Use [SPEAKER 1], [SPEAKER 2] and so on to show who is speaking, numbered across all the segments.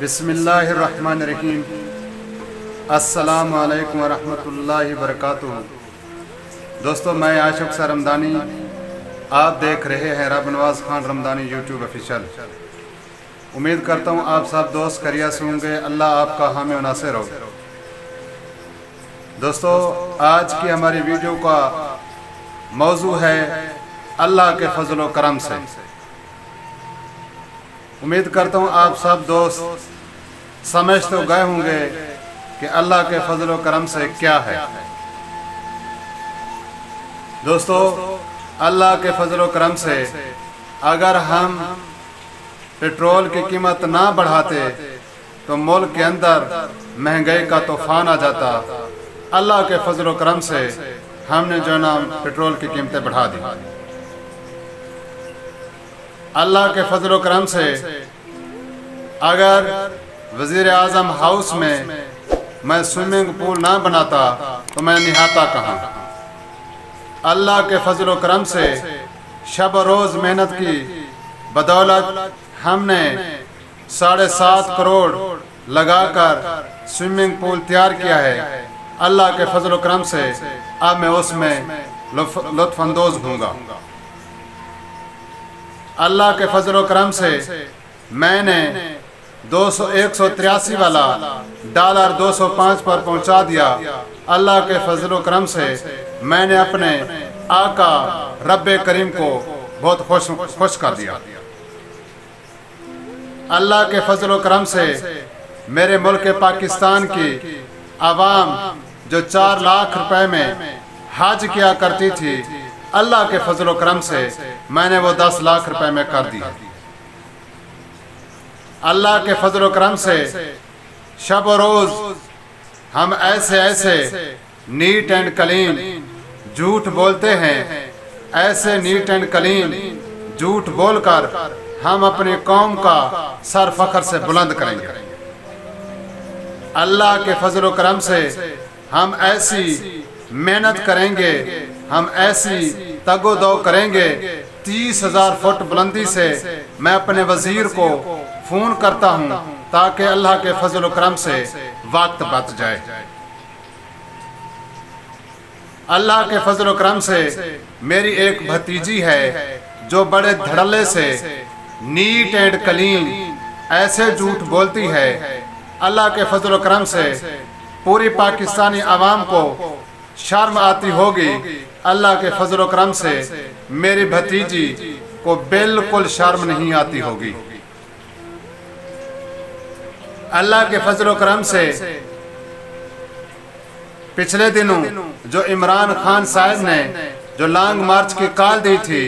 [SPEAKER 1] बिस्मिल्लाहिर्रहमानिर्रहीम। अस्सलामु अलैकुम वरहमतुल्लाहि वबरकातुहू। दोस्तों, मैं आशिक सर रमदानी, आप देख रहे हैं रब नवाज खान रमदानी यूट्यूब ऑफिशियल। उम्मीद करता हूँ आप सब दोस्त खैरियत होंगे। अल्लाह आपका हामी व नासिर हो। दोस्तों, आज की हमारी वीडियो का मौजू है अल्लाह के फजल व करम से। उम्मीद करता हूँ आप सब दोस्त समझ तो गए होंगे कि अल्लाह के फजल व करम से क्या है। दोस्तों, अल्लाह के फजल व करम से अगर हम पेट्रोल की कीमत ना बढ़ाते तो मुल्क के अंदर महंगाई का तूफान आ जाता। अल्लाह के फजल व करम से हमने जो ना पेट्रोल की कीमतें बढ़ा दी। अल्लाह के फजल व करम से अगर वज़ीर आज़म हाउस में मैं स्विमिंग पूल ना बनाता तो मैं नहाता कहाँ। अल्लाह के फजल व करम से शब रोज़ मेहनत की बदौलत हमने 7.5 करोड़ लगाकर स्विमिंग पूल तैयार किया है। अल्लाह के फजल व करम से अब मैं उसमें लुत्फ़अंदोज़ होऊंगा। अल्लाह के फजल व करम से मैंने 183 वाला डॉलर 205 पर पहुंचा दिया। अल्लाह के फजल व करम से मैंने अपने आका रब्बे करीम को बहुत खुश कर दिया। अल्लाह के फजल व करम से मेरे मुल्क पाकिस्तान की आवाम जो 4 लाख रुपए में हज किया करती थी, अल्लाह के फजल व करम से मैंने वो 10 लाख रुपए में कर दी। अल्लाह के फजल व करम से शब रोज हम ऐसे नीट एंड क्लीन झूठ बोलते हैं। ऐसे नीट एंड क्लीन झूठ बोलकर हम अपनी कौम का सर फख्र से बुलंद करेंगे। अल्लाह के फजल व करम से हम ऐसी मेहनत करेंगे, हम ऐसी तगोदो करेंगे। 30,000 फुट बुलंदी से मैं अपने वजीर को फोन करता हूं ताकि अल्लाह के फजल व करम से वक्त बच जाए। अल्लाह के फजल व करम से मेरी एक भतीजी है जो बड़े धड़ल्ले से नीट एंड क्लीन ऐसे झूठ बोलती है। अल्लाह के फजल व करम से पूरी पाकिस्तानी आवाम को शर्म आती होगी। अल्लाह के फजल व करम से मेरी भतीजी को बिल्कुल शर्म नहीं आती होगी। अल्लाह के फजल व करम से पिछले दिनों जो इमरान खान साहब ने जो लॉन्ग मार्च की कॉल दी थी,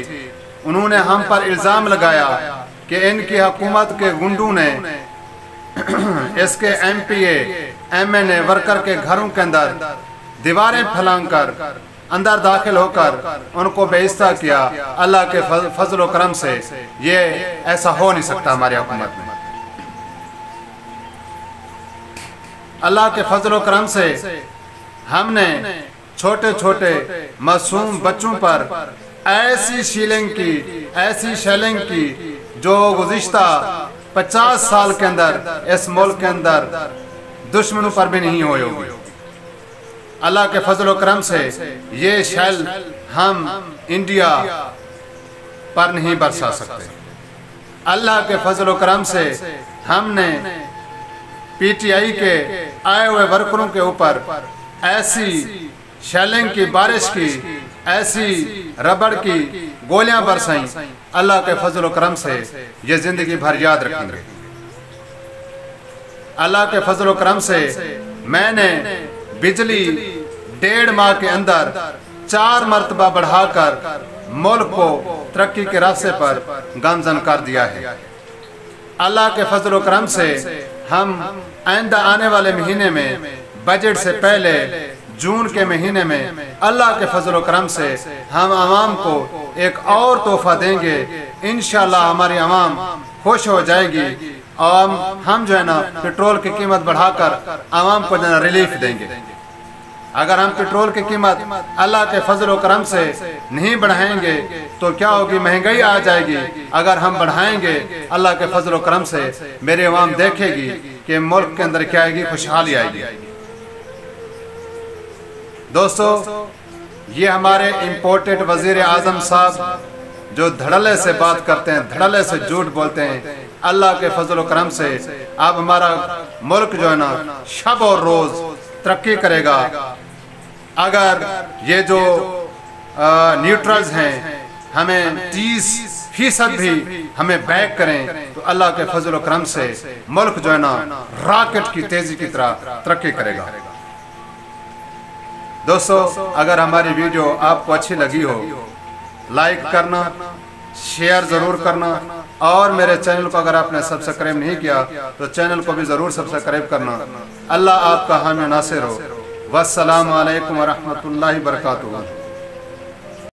[SPEAKER 1] उन्होंने हम पर इल्ज़ाम लगाया कि इनकी हुकूमत के गुंडों ने इसके MPA MNA वर्कर के घरों के अंदर दीवारें फैलाकर अंदर दाखिल होकर उनको बेइज्जत किया। अल्लाह के फजल व करम से ये ऐसा हो नहीं सकता हमारी हुकूमत में। अल्लाह के फजल व करम से हमने छोटे छोटे मासूम बच्चों पर ऐसी शेलिंग की जो गुज़िश्ता 50 साल के अंदर इस मुल्क के अंदर दुश्मनों पर भी नहीं हुई होगी। अल्लाह के फजल व करम से ये शैल हम इंडिया पर नहीं बरसा सकते। अल्लाह के फजल व करम से हमने PTI के आए हुए वर्करों के ऊपर ऐसी शैलिंग की बारिश की, ऐसी रबड़ की गोलियां बरसाई। अल्लाह के फजल व करम से ये जिंदगी भर याद रखेंगे। अल्लाह के फजल व करम से मैंने बिजली 1.5 माह के अंदर 4 मरतबा बढ़ाकर मुल्क को तरक्की के रास्ते पर गामजन कर दिया है। अल्लाह के फजल व करम से हम आइंदा आने वाले महीने में बजट से पहले जून के महीने में अल्लाह के फजल व करम से हम आवाम को एक और तोहफा देंगे। इंशाअल्लाह हमारी आवाम खुश हो जाएगी और हम जो है ना पेट्रोल की कीमत बढ़ाकर आवाम को जो है रिलीफ देंगे। अगर हम पेट्रोल की कीमत अल्लाह के फजल व करम से नहीं बढ़ाएंगे तो क्या होगी, महंगाई आ जाएगी। अगर हम बढ़ाएंगे अल्लाह के फजल व करम से, मेरी अवाम देखेगी कि मुल्क के अंदर क्या आएगी, खुशहाली आएगी। दोस्तों, ये हमारे इम्पोर्टेड वजीर आजम साहब जो धड़ल्ले से बात करते हैं, धड़ल्ले से झूठ बोलते हैं, अल्लाह के फजल व करम से अब हमारा मुल्क जो है ना शब और रोज तरक्की करेगा। अगर ये जो न्यूट्रल्स हैं हमें 30% भी हमें बैक करें तो अल्लाह के फजल व करम से मुल्क जो है ना रॉकेट की तेजी की तरह तरक्की करेगा। दोस्तों, अगर हमारी वीडियो आपको अच्छी लगी हो, लाइक करना, शेयर ज़रूर करना, और मेरे चैनल को अगर आपने सब्सक्राइब नहीं किया तो चैनल को भी ज़रूर सब्सक्राइब करना। अल्लाह आपका हामी नासिर हो। वस्सलामु अलैकुम व रहमतुल्लाहि व बरकातुहू।